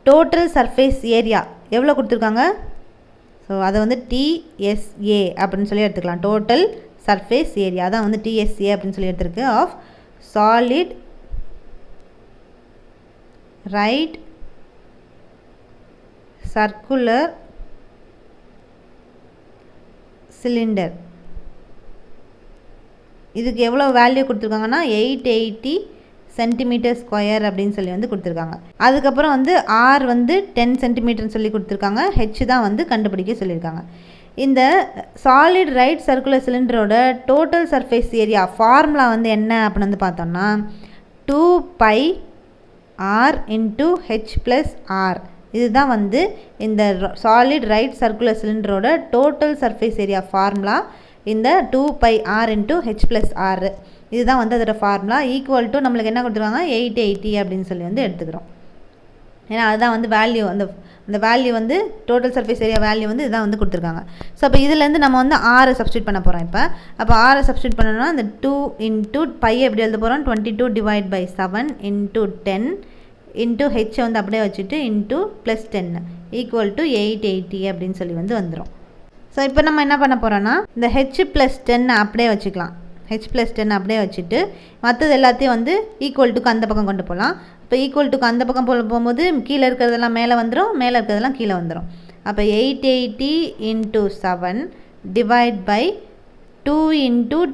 டோட்டல் சர்ஃபேஸ் ஏரியா எவ்வளோ கொடுத்துருக்காங்க, ஸோ அதை வந்து TSA அப்படின்னு சொல்லி எடுத்துக்கலாம். டோட்டல் சர்ஃபேஸ் ஏரியா தான் வந்து TSA அப்படின்னு சொல்லி எடுத்துருக்கு of solid right circular cylinder. இதுக்கு எவ்வளோ வேல்யூ கொடுத்துருக்காங்கன்னா 880 சென்டிமீட்டர் ஸ்கொயர் அப்படின்னு சொல்லி வந்து கொடுத்துருக்காங்க. அதுக்கப்புறம் வந்து ஆர் வந்து 10 சென்டிமீட்டர்னு சொல்லி கொடுத்துருக்காங்க. ஹெச் தான் வந்து கண்டுபிடிக்க சொல்லியிருக்காங்க. இந்த சாலிட் ரைட் சர்க்குலர் சிலிண்டரோட டோட்டல் சர்ஃபேஸ் ஏரியா ஃபார்முலா வந்து என்ன அப்படின்னு வந்து பார்த்தோம்னா 2πr × h+r. இதுதான் வந்து இந்த சாலிட் ரைட் சர்க்குலர் சிலிண்டரோட டோட்டல் சர்ஃபேஸ் ஏரியா ஃபார்முலா. இந்த 2πr × h+r இதுதான் வந்து அதோட ஃபார்முலா. ஈக்குவல் டு நம்மளுக்கு என்ன கொடுத்துருக்காங்க 880 அப்படின்னு சொல்லி வந்து எடுத்துக்கிறோம். ஏன்னா அதுதான் வந்து வேல்யூ, அந்த வேல்யூ வந்து டோட்டல் சர்ஃபேஸ் ஏரியா வேல்யூ வந்து இதுதான் வந்து கொடுத்துருக்காங்க. ஸோ அப்போ இதுலேருந்து நம்ம வந்து ஆரை சப்ஸ்டியூட் பண்ண போகிறோம். அப்போ ஆரை சப்ஸ்டியூட் பண்ணணும்னா இந்த 2 × π எப்படி எழுத போகிறோம் 22/7 × 10 × ஹெச் வந்து அப்படியே வச்சுட்டு × +10 ஈக்குவல் டு 880 அப்படின்னு சொல்லி வந்து வந்துடும். ஸோ இப்போ நம்ம என்ன பண்ண போகிறோன்னா இந்த h+10 அப்படியே வச்சுக்கலாம். h+10 அப்படியே வச்சுட்டு மற்றது எல்லாத்தையும் வந்து ஈக்குவல் டுக்கு அந்த பக்கம் கொண்டு போகலாம். இப்போ ஈக்குவல் டுக்கு அந்த பக்கம் போகும்போது கீழே இருக்கிறதெல்லாம் மேலே வந்துடும், மேலே இருக்கிறதெல்லாம் கீழே வந்துடும். அப்போ 880 × 7 / 2 ×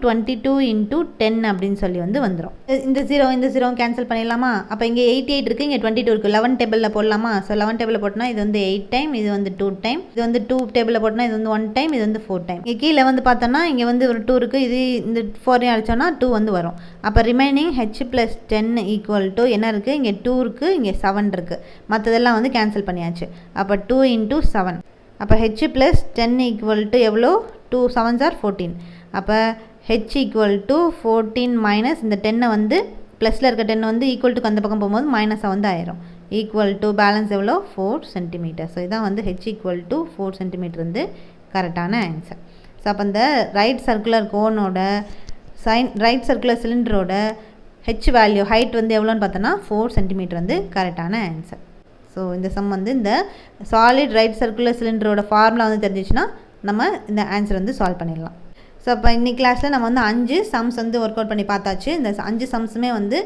22 × 10 அப்படின்னு சொல்லி வந்து வந்துடும். இந்த 0 கேன்சல் பண்ணிடலாமா? அப்போ இங்கே 88 இருக்குது, இங்கே 22 இருக்குது. 11 டேபிளில் போடலாமா? ஸோ 11 டேபிளில் போட்டோம்னா இது வந்து 8 டைம், இது வந்து 2 டைம், இது வந்து 2 டேபிளில் போட்டோம்னா இது வந்து 1 டைம், இது வந்து 4 டைம். இங்கே கீழே வந்து பார்த்தோம்னா இங்கே வந்து ஒரு 2 இருக்குது, இது இந்த 4 அடித்தோம்னா 2 வந்து வரும். அப்போ ரிமைனிங் h+10 ஈக்குவல் டு என்ன இருக்குது, இங்கே 2 இருக்குது, இங்கே 7 இருக்குது. மற்றதெல்லாம் வந்து கேன்சல் பண்ணியாச்சு. அப்போ 2 × 7. அப்போ h+10 ஈக்குவல் டு எவ்வளோ 2 7s are 14. அப்போ h ஈக்குவல் டு 14 - இந்த 10 வந்து ப்ளஸில் இருக்க 10 வந்து ஈக்குவல் டுக்கு அந்த பக்கம் போகும்போது மைனஸாக வந்து ஆயிரும். ஈக்குவல் டு பேலன்ஸ் எவ்வளோ 4 சென்டிமீட்டர். ஸோ இதான் வந்து h ஈக்குவல் டு 4 சென்டிமீட்டர் வந்து கரெக்டான ஆன்சர். ஸோ அப்போ இந்த ரைட் சர்க்குலர் கோனோட ரைட் சர்க்குலர் சிலிண்டரோட ஹெச் வேல்யூ ஹைட் வந்து எவ்வளோன்னு பார்த்தோன்னா 4 சென்டிமீட்டர் வந்து கரெக்டான ஆன்சர். ஸோ இந்த சம் வந்து இந்த சாலிட் ரைட் சர்க்குலர் சிலிண்டரோட ஃபார்முலா வந்து தெரிஞ்சிச்சுன்னா நம்ம இந்த ஆன்சர் வந்து சால்வ் பண்ணிடலாம். ஸோ அப்போ இன்னைக்கு கிளாஸில் நம்ம வந்து 5 சம்ஸ் வந்து ஒர்க் அவுட் பண்ணி பார்த்தாச்சு. இந்த 5 சம்ஸுமே வந்து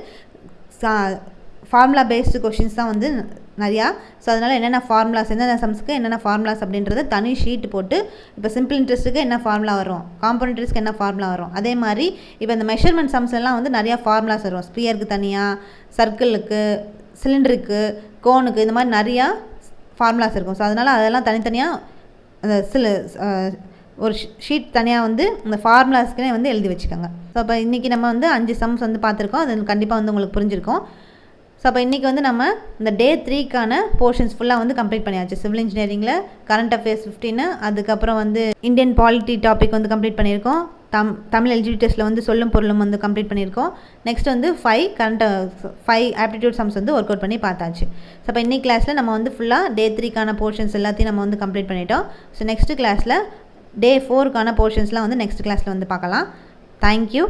ஃபார்முலா பேஸ்டு கொஷின்ஸ் தான் வந்து நிறையா. ஸோ அதனால் என்னென்ன ஃபார்முலாஸ், என்னென்ன சம்ஸ்க்கு என்னென்ன ஃபார்முலாஸ் அப்படின்றத தனி ஷீட் போட்டு இப்போ சிம்பிள் இன்ட்ரெஸ்ட்டுக்கு என்ன ஃபார்முலா வரும், காம்பவுண்ட் இன்ட்ரெஸ்ட்க்கு என்ன ஃபார்முலா வரும், அதே மாதிரி இப்போ இந்த மெஷர்மெண்ட் சம்ஸ் எல்லாம் வந்து நிறையா ஃபார்முலாஸ் வரும். ஸ்பியருக்கு தனியாக, சர்க்கிளுக்கு, சிலிண்டருக்கு, கோனுக்கு, இந்த மாதிரி நிறையா ஃபார்முலாஸ் இருக்கும். ஸோ அதனால் அதெல்லாம் தனித்தனியாக அந்த ஒரு ஷீட் தனியாக வந்து இந்த ஃபார்முலாஸ்க்குனே வந்து எழுதி வச்சுக்கோங்க. ஸோ அப்போ இன்றைக்கி நம்ம வந்து 5 சம்ஸ் வந்து பார்த்துருக்கோம். அது கண்டிப்பாக வந்து உங்களுக்கு புரிஞ்சிருக்கும். ஸோ அப்போ இன்றைக்கி வந்து நம்ம இந்த டே 3க்கான போர்ஷன்ஸ் ஃபுல்லாக வந்து கம்ப்ளீட் பண்ணியாச்சு. சிவில் இன்ஜினியரிங்கில் கரண்ட் அஃபேர்ஸ் 15, அதுக்கப்புறம் வந்து இந்தியன் பாலிட்டி டாபிக் வந்து கம்ப்ளீட் பண்ணியிருக்கோம். தமிழ் எலிஜிபிலிட்டி டெஸ்ட்டில் வந்து சொல்லும் பொருளும் வந்து கம்ப்ளீட் பண்ணியிருக்கோம். நெக்ஸ்ட் வந்து 5 ஆப்டிடியூட் சம்ஸ் வந்து ஒர்க் அவுட் பண்ணி பார்த்தாச்சு. ஸோ அப்போ இன்னைக்கு கிளாஸில் நம்ம வந்து ஃபுல்லாக டே 3க்கான போர்ஷன்ஸ் எல்லாத்தையும் நம்ம வந்து கம்ப்ளீட் பண்ணிட்டோம். ஸோ நெக்ஸ்ட் கிளாஸில் டே 4க்கான போர்ஷன்ஸ்லாம் வந்து நெக்ஸ்ட் கிளாஸில் வந்து பார்க்கலாம். தேங்க்யூ.